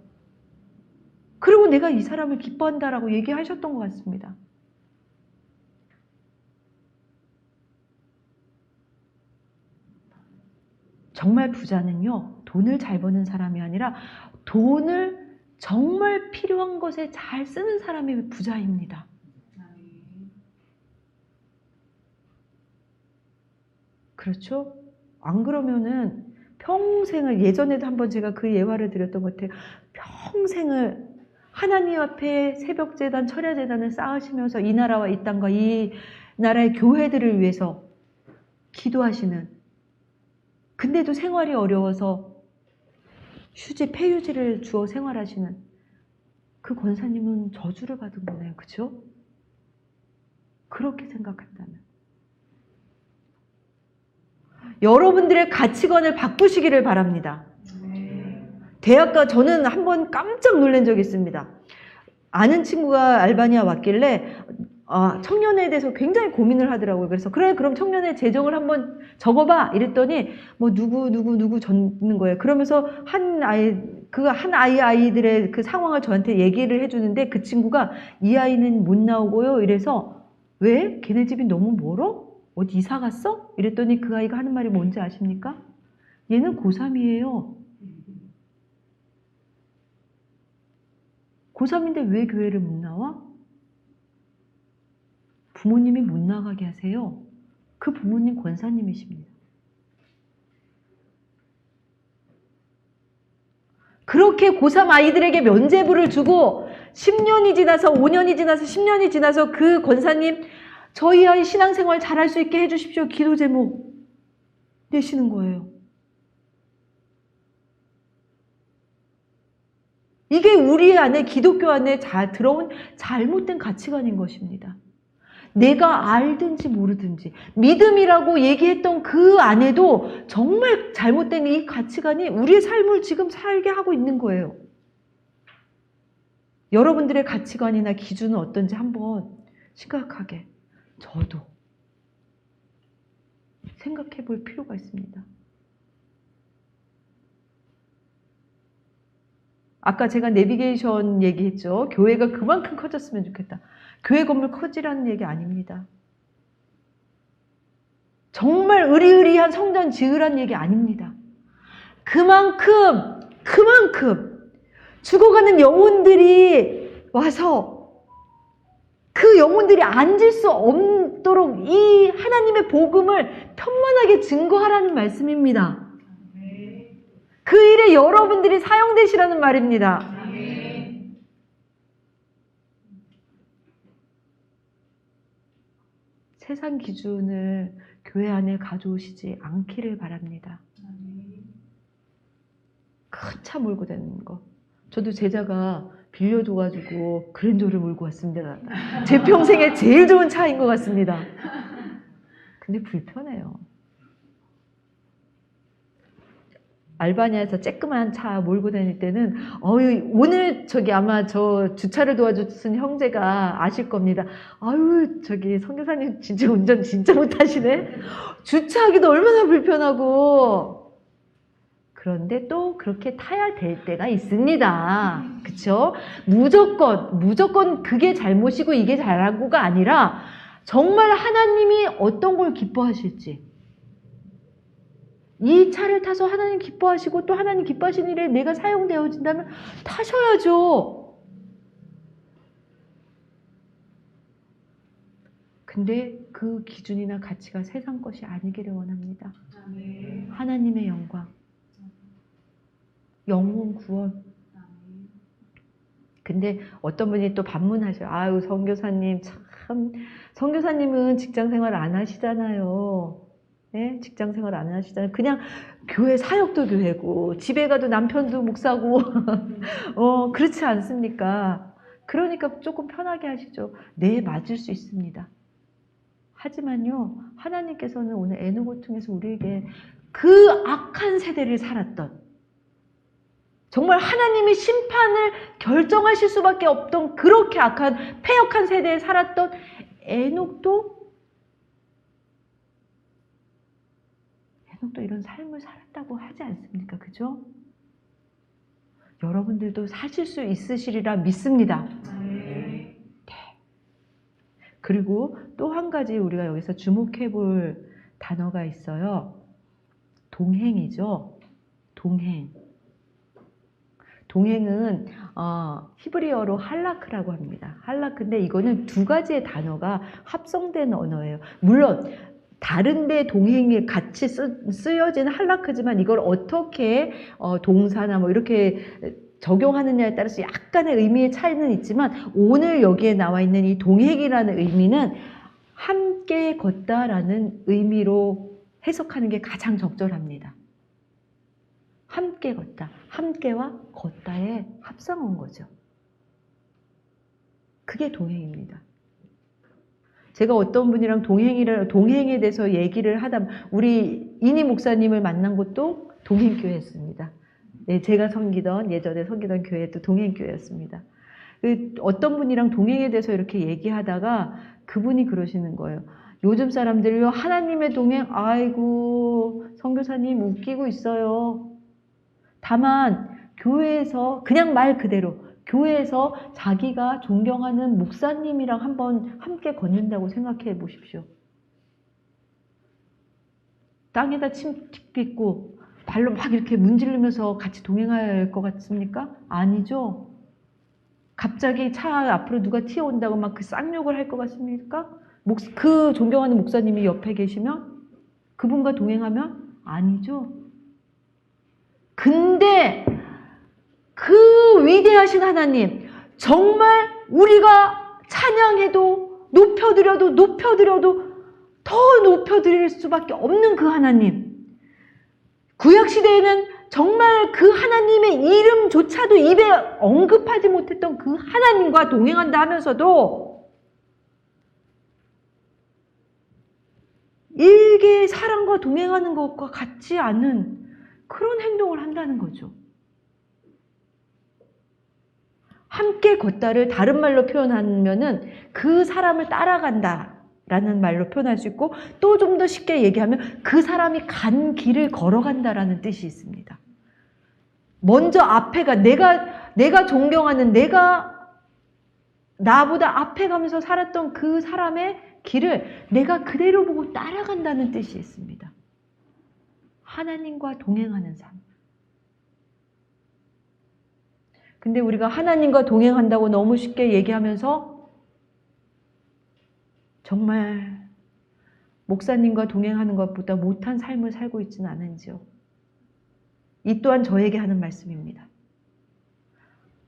그리고 내가 이 사람을 기뻐한다라고 얘기하셨던 것 같습니다. 정말 부자는요, 돈을 잘 버는 사람이 아니라 돈을 정말 필요한 것에 잘 쓰는 사람이 부자입니다. 그렇죠? 안 그러면은 평생을, 예전에도 한번 제가 그 예화를 드렸던 것 같아요. 평생을 하나님 앞에 새벽재단, 철야재단을 쌓으시면서 이 나라와 이 땅과 이 나라의 교회들을 위해서 기도하시는, 근데도 생활이 어려워서 휴지, 폐유지를 주어 생활하시는 그 권사님은 저주를 받은 거네요. 그렇죠? 그렇게 생각한다면 여러분들의 가치관을 바꾸시기를 바랍니다. 대학가 저는 한번 깜짝 놀란 적이 있습니다. 아는 친구가 알바니아 왔길래 청년회에 대해서 굉장히 고민을 하더라고요. 그래서 그래, 그럼 청년회 재정을 한번 적어봐 이랬더니 뭐 누구 적는 거예요. 그러면서 아이들의 그 상황을 저한테 얘기를 해주는데 그 친구가 이 아이는 못 나오고요. 이래서 왜? 걔네 집이 너무 멀어? 어디 이사 갔어? 이랬더니 그 아이가 하는 말이 뭔지 아십니까? 얘는 고3이에요. 고3인데 왜 교회를 못 나와? 부모님이 못 나가게 하세요. 그 부모님 권사님이십니다. 그렇게 고3 아이들에게 면죄부를 주고 10년이 지나서 5년이 지나서 10년이 지나서 그 권사님, 저희 아이 신앙생활 잘할 수 있게 해주십시오. 기도 제목 내시는 거예요. 이게 우리 안에, 기독교 안에 들어온 잘못된 가치관인 것입니다. 내가 알든지 모르든지 믿음이라고 얘기했던 그 안에도 정말 잘못된 이 가치관이 우리의 삶을 지금 살게 하고 있는 거예요. 여러분들의 가치관이나 기준은 어떤지 한번 심각하게 저도 생각해 볼 필요가 있습니다. 아까 제가 내비게이션 얘기했죠. 교회가 그만큼 커졌으면 좋겠다. 교회 건물 커지라는 얘기 아닙니다. 정말 의리의리한 성전 지으라는 얘기 아닙니다. 그만큼 죽어가는 영혼들이 와서 그 영혼들이 앉을 수 없도록 이 하나님의 복음을 편만하게 증거하라는 말씀입니다. 그 일에 여러분들이 사용되시라는 말입니다. 세상 기준을 교회 안에 가져오시지 않기를 바랍니다. 큰 차 몰고 다니는 거. 저도 제자가 빌려줘가지고 그랜저를 몰고 왔습니다. 제 평생에 제일 좋은 차인 것 같습니다. 근데 불편해요. 알바니아에서 쬐끄만 차 몰고 다닐 때는 오늘 아마 저 주차를 도와주신 형제가 아실 겁니다. 선교사님 진짜 운전 진짜 못하시네. 주차하기도 얼마나 불편하고. 그런데 또 그렇게 타야 될 때가 있습니다. 그쵸? 무조건 그게 잘못이고 이게 잘하고가 아니라 정말 하나님이 어떤 걸 기뻐하실지, 이 차를 타서 하나님 기뻐하시고 또 하나님 기뻐하시는 일에 내가 사용되어진다면 타셔야죠. 근데 그 기준이나 가치가 세상 것이 아니기를 원합니다. 하나님의 영광, 영혼 구원. 근데 어떤 분이 또 반문하셔요. 선교사님 선교사님은 직장 생활 안 하시잖아요. 네? 직장 생활 안 하시잖아요. 그냥 교회 사역도 교회고 집에 가도 남편도 목사고 그렇지 않습니까? 그러니까 조금 편하게 하시죠. 네, 맞을 수 있습니다. 하지만요, 하나님께서는 오늘 애누고통에서 우리에게 그 악한 세대를 살았던, 정말 하나님이 심판을 결정하실 수밖에 없던 그렇게 악한 패역한 세대에 살았던 에녹도 이런 삶을 살았다고 하지 않습니까? 그죠? 여러분들도 사실 수 있으시리라 믿습니다. 네. 그리고 또 한 가지 우리가 여기서 주목해 볼 단어가 있어요. 동행이죠. 동행은 히브리어로 할라크라고 합니다. 할라크인데 이거는 두 가지의 단어가 합성된 언어예요. 물론 다른 데 동행이 같이 쓰여진 할라크지만 이걸 어떻게 동사나 이렇게 적용하느냐에 따라서 약간의 의미의 차이는 있지만 오늘 여기에 나와 있는 이 동행이라는 의미는 함께 걷다라는 의미로 해석하는 게 가장 적절합니다. 함께 걷다. 함께와 걷다의 합성어인 거죠. 그게 동행입니다. 제가 어떤 분이랑 동행에 대해서 얘기를 하다, 우리 이니 목사님을 만난 것도 동행교회였습니다. 네, 제가 예전에 섬기던 교회도 동행교회였습니다. 어떤 분이랑 동행에 대해서 이렇게 얘기하다가 그분이 그러시는 거예요. 요즘 사람들요, 하나님의 동행, 아이고, 선교사님 웃기고 있어요. 다만 교회에서 그냥 말 그대로 교회에서 자기가 존경하는 목사님이랑 한번 함께 걷는다고 생각해 보십시오. 땅에다 침 빗고 발로 막 이렇게 문지르면서 같이 동행해야 할 것 같습니까? 아니죠. 갑자기 차 앞으로 누가 튀어온다고 막 그 쌍욕을 할 것 같습니까? 그 존경하는 목사님이 옆에 계시면? 그분과 동행하면? 아니죠. 근데 그 위대하신 하나님, 정말 우리가 찬양해도 높여드려도 더 높여드릴 수밖에 없는 그 하나님, 구약시대에는 정말 그 하나님의 이름조차도 입에 언급하지 못했던 그 하나님과 동행한다 하면서도 일개의 사람과 동행하는 것과 같지 않은 그런 행동을 한다는 거죠. 함께 걷다를 다른 말로 표현하면은 그 사람을 따라간다 라는 말로 표현할 수 있고, 또 좀 더 쉽게 얘기하면 그 사람이 간 길을 걸어간다라는 뜻이 있습니다. 먼저 앞에가 내가 존경하는, 나보다 앞에 가면서 살았던 그 사람의 길을 내가 그대로 보고 따라간다는 뜻이 있습니다. 하나님과 동행하는 삶. 근데 우리가 하나님과 동행한다고 너무 쉽게 얘기하면서 정말 목사님과 동행하는 것보다 못한 삶을 살고 있지는 않은지요. 이 또한 저에게 하는 말씀입니다.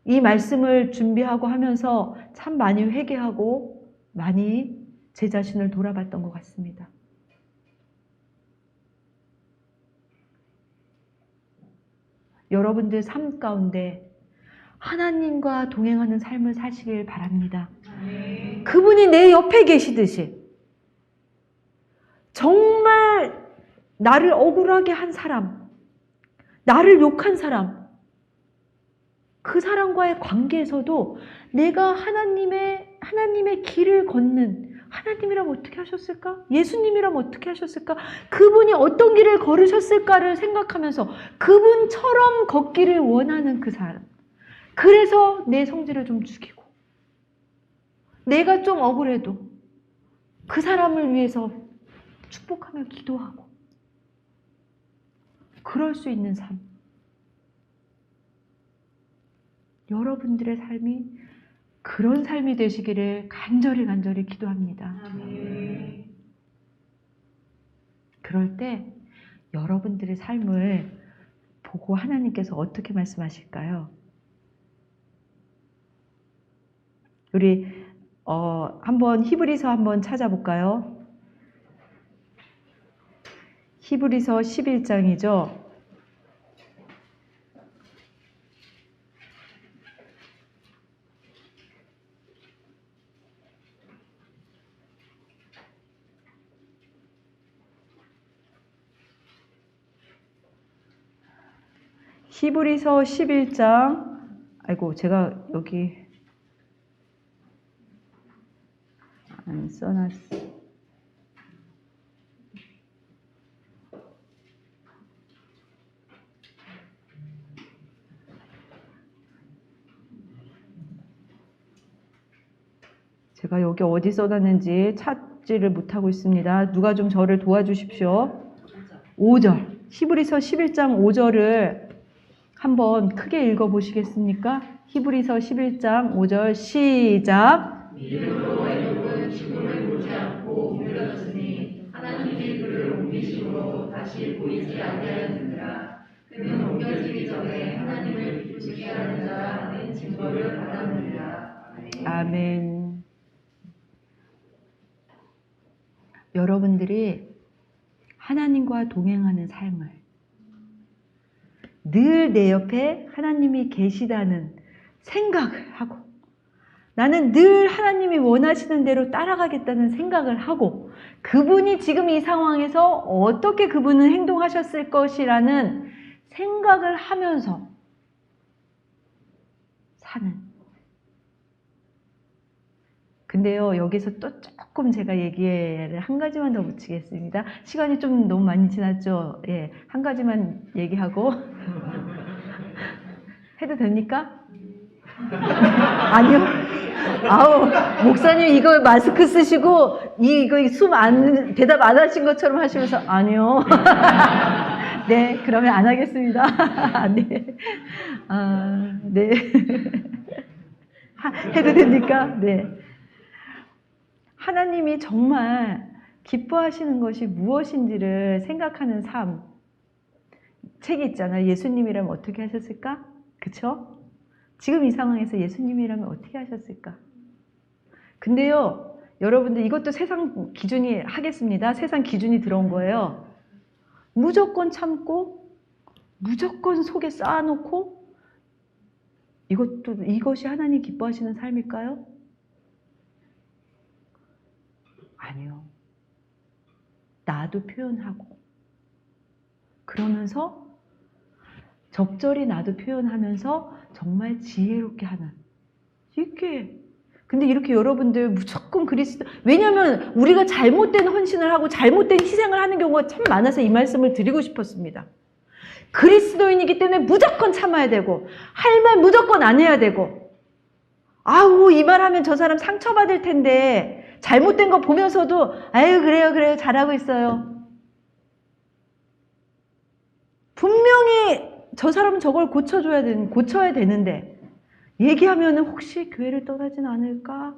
이 말씀을 준비하고 하면서 참 많이 회개하고 많이 제 자신을 돌아봤던 것 같습니다. 여러분들 삶 가운데 하나님과 동행하는 삶을 사시길 바랍니다. 그분이 내 옆에 계시듯이 정말 나를 억울하게 한 사람, 나를 욕한 사람, 그 사람과의 관계에서도 내가 하나님의 길을 걷는, 하나님이라면 어떻게 하셨을까? 예수님이라면 어떻게 하셨을까? 그분이 어떤 길을 걸으셨을까를 생각하면서 그분처럼 걷기를 원하는 그 사람. 그래서 내 성질을 좀 죽이고 내가 좀 억울해도 그 사람을 위해서 축복하며 기도하고 그럴 수 있는 삶. 여러분들의 삶이 그런 삶이 되시기를 간절히 기도합니다. 그럴 때 여러분들의 삶을 보고 하나님께서 어떻게 말씀하실까요? 우리 한번 히브리서 한번 찾아볼까요? 히브리서 11장이죠. 히브리서 11장, 아이고, 제가 여기 안 써놨어. 제가 여기 어디 써놨는지 찾지를 못하고 있습니다. 누가 좀 저를 도와주십시오. 5절. 히브리서 11장 5절을 한번 크게 읽어보시겠습니까? 히브리서 11장 5절 시작. 믿음으로 에녹은 죽음을 보지 않고 옮겨졌으니 하나님이 그를 옮기심으로 다시 보이지 아니하였느니라. 그는 옮겨지기 전에 하나님을 기쁘시게 하는 자라는 증거를 받았느니라. 아멘. 여러분들이 하나님과 동행하는 삶을 늘 내 옆에 하나님이 계시다는 생각을 하고 나는 늘 하나님이 원하시는 대로 따라가겠다는 생각을 하고 그분이 지금 이 상황에서 어떻게 그분은 행동하셨을 것이라는 생각을 하면서 사는. 근데요, 여기서 또 조금 제가 얘기를 한 가지만 더 붙이겠습니다. 시간이 좀 너무 많이 지났죠? 예, 한 가지만 얘기하고. 해도 됩니까? 아니요. 아우, 목사님 이거 마스크 쓰시고, 이거 대답 안 하신 것처럼 하시면서, 아니요. 네, 그러면 안 하겠습니다. 네. 아, 네. 해도 됩니까? 네. 하나님이 정말 기뻐하시는 것이 무엇인지를 생각하는 삶. 책이 있잖아요. 예수님이라면 어떻게 하셨을까? 그쵸? 지금 이 상황에서 예수님이라면 어떻게 하셨을까? 근데요, 여러분들 이것도 세상 기준이 하겠습니다. 세상 기준이 들어온 거예요. 무조건 참고, 무조건 속에 쌓아놓고, 이것이 하나님 기뻐하시는 삶일까요? 아니요. 나도 표현하고 그러면서 적절히 나도 표현하면서 정말 지혜롭게 하는 이게 근데 이렇게 여러분들 무조건 그리스도 왜냐하면 우리가 잘못된 헌신을 하고 잘못된 희생을 하는 경우가 참 많아서 이 말씀을 드리고 싶었습니다. 그리스도인이기 때문에 무조건 참아야 되고 할 말 무조건 안 해야 되고 아우 이 말 하면 저 사람 상처받을 텐데 잘못된 거 보면서도 아유 그래요 잘하고 있어요. 분명히 저 사람은 저걸 고쳐야 되는데 얘기하면은 혹시 교회를 떠나진 않을까?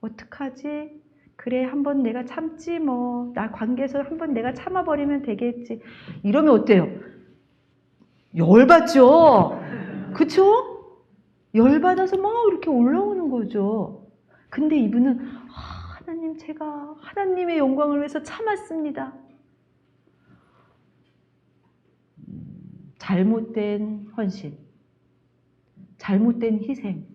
어떡하지? 그래, 한번 내가 참지 뭐. 나 관계에서 한번 내가 참아버리면 되겠지. 이러면 어때요? 열받죠? 그쵸? 열받아서 막 이렇게 올라오는 거죠. 근데 이분은 하나님, 제가 하나님의 영광을 위해서 참았습니다. 잘못된 헌신, 잘못된 희생,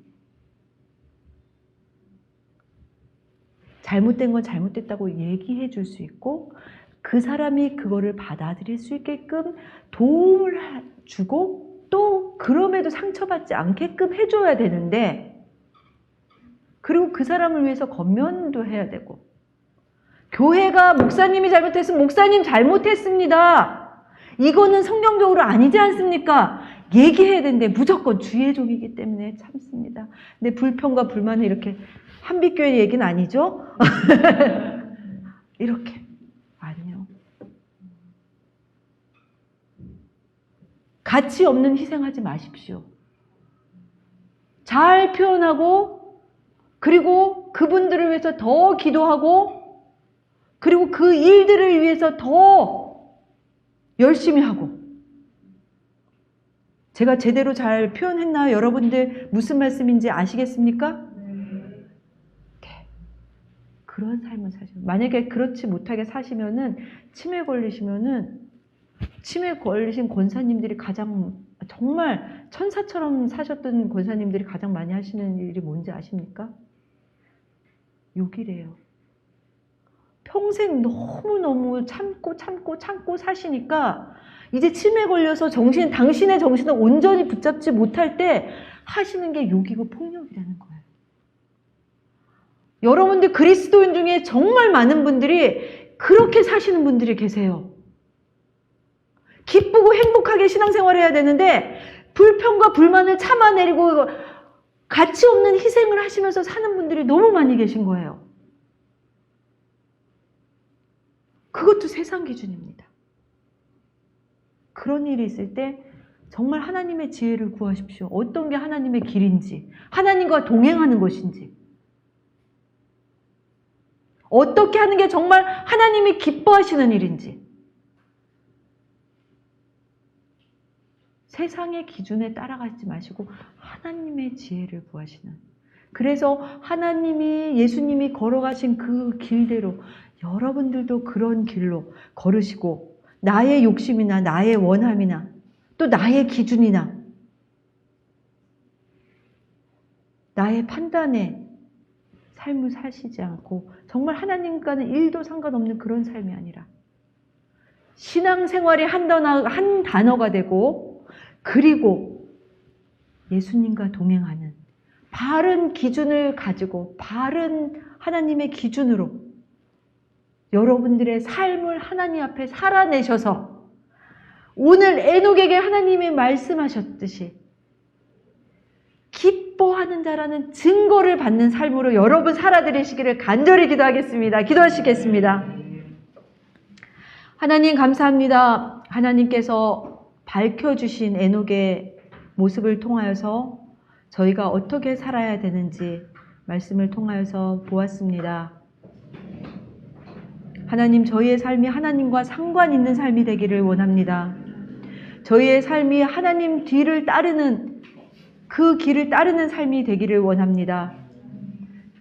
잘못된 건 잘못됐다고 얘기해 줄 수 있고 그 사람이 그거를 받아들일 수 있게끔 도움을 주고 또 그럼에도 상처받지 않게끔 해줘야 되는데, 그리고 그 사람을 위해서 권면도 해야 되고, 교회가 목사님이 잘못했으면 목사님 잘못했습니다, 이거는 성경적으로 아니지 않습니까? 얘기해야 되는데 무조건 주의 종이기 때문에 참습니다. 근데 불평과 불만을 이렇게, 한빛교회 얘기는 아니죠? 이렇게. 아니요. 가치 없는 희생하지 마십시오. 잘 표현하고, 그리고 그분들을 위해서 더 기도하고, 그리고 그 일들을 위해서 더 열심히 하고. 제가 제대로 잘 표현했나요? 여러분들 무슨 말씀인지 아시겠습니까? 그런 삶을 사시면, 만약에 그렇지 못하게 사시면은 치매 걸리시면은, 치매 걸리신 권사님들이 가장, 정말 천사처럼 사셨던 권사님들이 가장 많이 하시는 일이 뭔지 아십니까? 욕이래요. 평생 너무너무 참고 사시니까 이제 치매 걸려서 당신의 정신을 온전히 붙잡지 못할 때 하시는 게 욕이고 폭력이라는 거예요. 여러분들 그리스도인 중에 정말 많은 분들이 그렇게 사시는 분들이 계세요. 기쁘고 행복하게 신앙생활을 해야 되는데 불평과 불만을 참아내리고 가치 없는 희생을 하시면서 사는 분들이 너무 많이 계신 거예요. 그것도 세상 기준입니다. 그런 일이 있을 때 정말 하나님의 지혜를 구하십시오. 어떤 게 하나님의 길인지, 하나님과 동행하는 것인지, 어떻게 하는 게 정말 하나님이 기뻐하시는 일인지. 세상의 기준에 따라가지 마시고 하나님의 지혜를 구하시는. 그래서 하나님이, 예수님이 걸어가신 그 길대로 여러분들도 그런 길로 걸으시고, 나의 욕심이나 나의 원함이나 또 나의 기준이나 나의 판단에 삶을 사시지 않고 정말 하나님과는 1도 상관없는 그런 삶이 아니라 신앙생활이 한 단어가 되고, 그리고 예수님과 동행하는 바른 기준을 가지고 바른 하나님의 기준으로 여러분들의 삶을 하나님 앞에 살아내셔서 오늘 에녹에게 하나님이 말씀하셨듯이 기뻐하는 자라는 증거를 받는 삶으로 여러분 살아드리시기를 간절히 기도하겠습니다. 기도하시겠습니다. 하나님 감사합니다. 하나님께서 밝혀주신 에녹의 모습을 통하여서 저희가 어떻게 살아야 되는지 말씀을 통하여서 보았습니다. 하나님, 저희의 삶이 하나님과 상관 있는 삶이 되기를 원합니다. 저희의 삶이 하나님 뒤를 따르는, 그 길을 따르는 삶이 되기를 원합니다.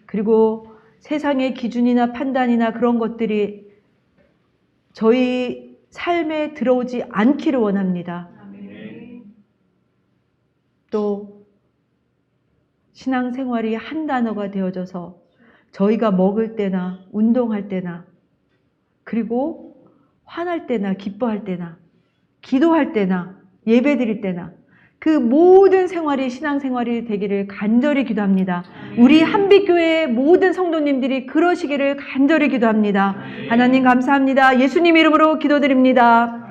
그리고 세상의 기준이나 판단이나 그런 것들이 저희 삶에 들어오지 않기를 원합니다. 또 신앙생활이 한 단어가 되어져서 저희가 먹을 때나 운동할 때나, 그리고 화날 때나 기뻐할 때나 기도할 때나 예배드릴 때나 그 모든 생활이 신앙생활이 되기를 간절히 기도합니다. 우리 한빛교회의 모든 성도님들이 그러시기를 간절히 기도합니다. 하나님 감사합니다. 예수님 이름으로 기도드립니다.